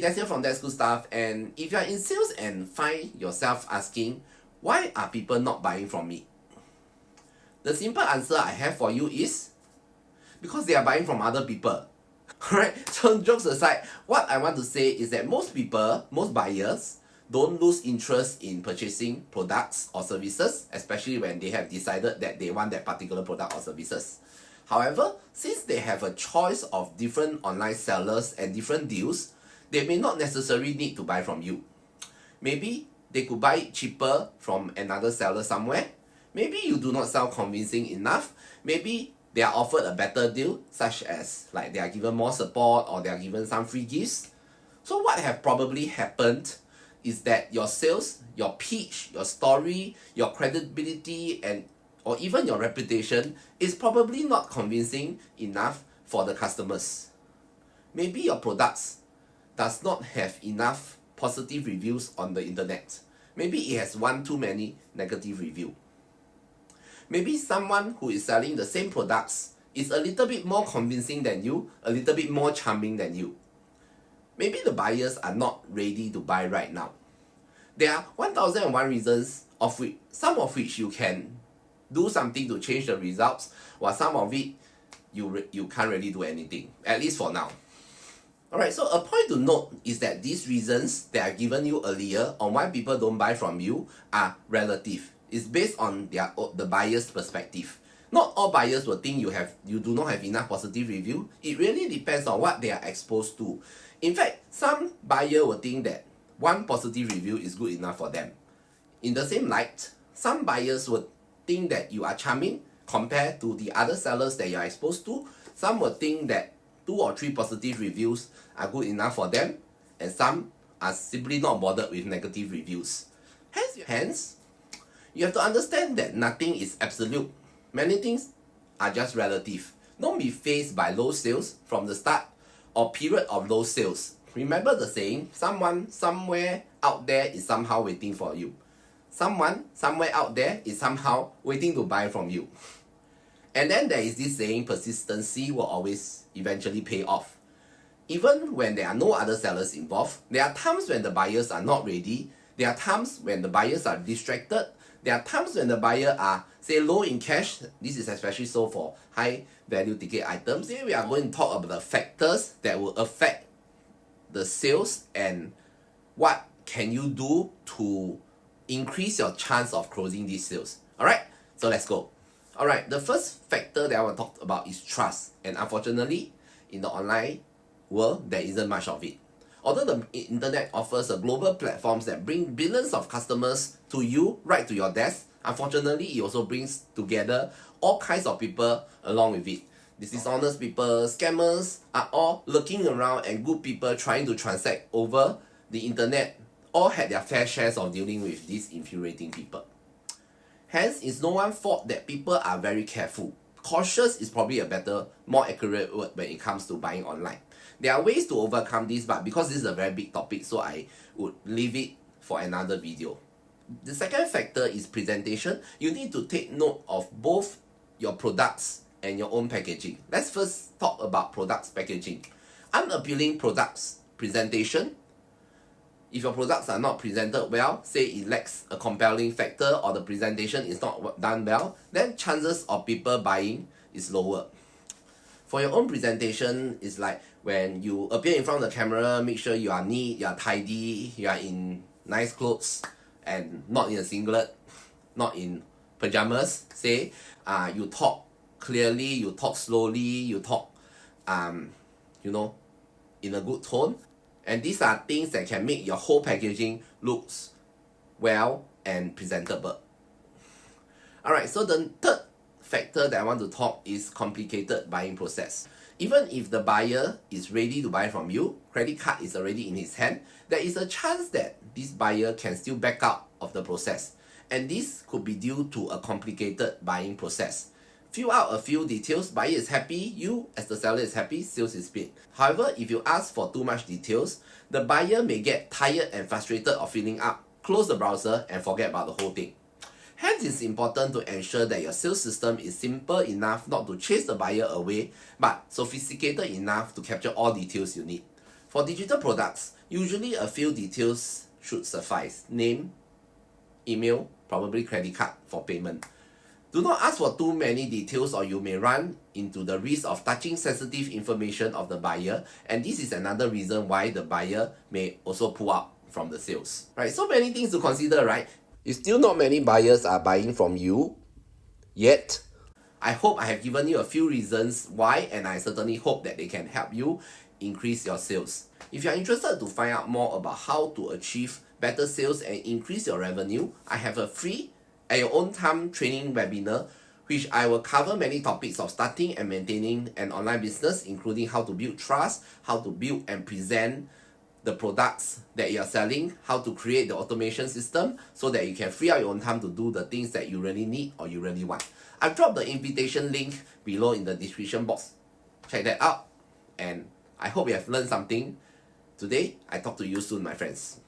Des here from That's Good Stuff, and if you are in sales and find yourself asking, why are people not buying from me? The simple answer I have for you is, because they are buying from other people. Alright, so jokes aside, what I want to say is that most buyers, don't lose interest in purchasing products or services, especially when they have decided that they want that particular product or services. However, since they have a choice of different online sellers and different deals, they may not necessarily need to buy from you. Maybe they could buy it cheaper from another seller somewhere. Maybe you do not sound convincing enough. Maybe they are offered a better deal, such as like they are given more support or they are given some free gifts. So what have probably happened is that your sales, your pitch, your story, your credibility, and or even your reputation is probably not convincing enough for the customers. Maybe your products does not have enough positive reviews on the internet. Maybe it has one too many negative reviews. Maybe someone who is selling the same products is a little bit more convincing than you, a little bit more charming than you. Maybe the buyers are not ready to buy right now. There are 1001 reasons, some of which you can do something to change the results, while some of it you can't really do anything, at least for now. Alright, so a point to note is that these reasons that I've given you earlier on why people don't buy from you are relative. It's based on the buyer's perspective. Not all buyers will think you do not have enough positive review. It really depends on what they are exposed to. In fact, some buyer will think that one positive review is good enough for them. In the same light, some buyers would think that you are charming compared to the other sellers that you are exposed to. Some will think that 2 or 3 positive reviews are good enough for them, and some are simply not bothered with negative reviews. Hence, you have to understand that nothing is absolute. Many things are just relative. Don't be fazed by low sales from the start or period of low sales. Remember the saying, someone somewhere out there is somehow waiting for you. Someone somewhere out there is somehow waiting to buy from you. And then there is this saying, persistency will always eventually pay off. Even when there are no other sellers involved, there are times when the buyers are not ready. There are times when the buyers are distracted. There are times when the buyer are, say, low in cash. This is especially so for high value ticket items. Today we are going to talk about the factors that will affect the sales and what can you do to increase your chance of closing these sales. Alright, so let's go. Alright, the first factor that I want to talk about is trust. And unfortunately, in the online world, there isn't much of it. Although the internet offers a global platforms that bring billions of customers to you, right to your desk, unfortunately, it also brings together all kinds of people along with it. These dishonest people, scammers are all lurking around, and good people trying to transact over the internet all had their fair shares of dealing with these infuriating people. Hence, it's no one's fault that people are very careful. Cautious is probably a better, more accurate word when it comes to buying online. There are ways to overcome this, but because this is a very big topic, so I would leave it for another video. The second factor is presentation. You need to take note of both your products and your own packaging. Let's first talk about products packaging. Unappealing products presentation. If your products are not presented well, say it lacks a compelling factor or the presentation is not done well, then chances of people buying is lower. For your own presentation, it's like when you appear in front of the camera, make sure you are neat, you are tidy, you are in nice clothes and not in a singlet, not in pajamas. Say, you talk clearly, you talk slowly, you talk, in a good tone. And these are things that can make your whole packaging looks well and presentable. Alright, so the third factor that I want to talk is complicated buying process. Even if the buyer is ready to buy from you, credit card is already in his hand, there is a chance that this buyer can still back out of the process. And this could be due to a complicated buying process. Fill out a few details, buyer is happy, you as the seller is happy, sales is paid. However, if you ask for too much details, the buyer may get tired and frustrated of filling up, close the browser and forget about the whole thing. Hence, it's important to ensure that your sales system is simple enough not to chase the buyer away, but sophisticated enough to capture all details you need. For digital products, usually a few details should suffice. Name, email, probably credit card for payment. Do not ask for too many details or you may run into the risk of touching sensitive information of the buyer, and this is another reason why the buyer may also pull out from the sales. Right, so many things to consider, right? It's still not many buyers are buying from you yet. I hope I have given you a few reasons why, and I certainly hope that they can help you increase your sales. If you are interested to find out more about how to achieve better sales and increase your revenue, I have a free at your own time training webinar which I will cover many topics of starting and maintaining an online business, including how to build trust, how to build and present the products that you are selling, how to create the automation system so that you can free up your own time to do the things that you really need or you really want. I've dropped the invitation link below in the description box. Check that out, and I hope you have learned something today. I talk to you soon, my friends.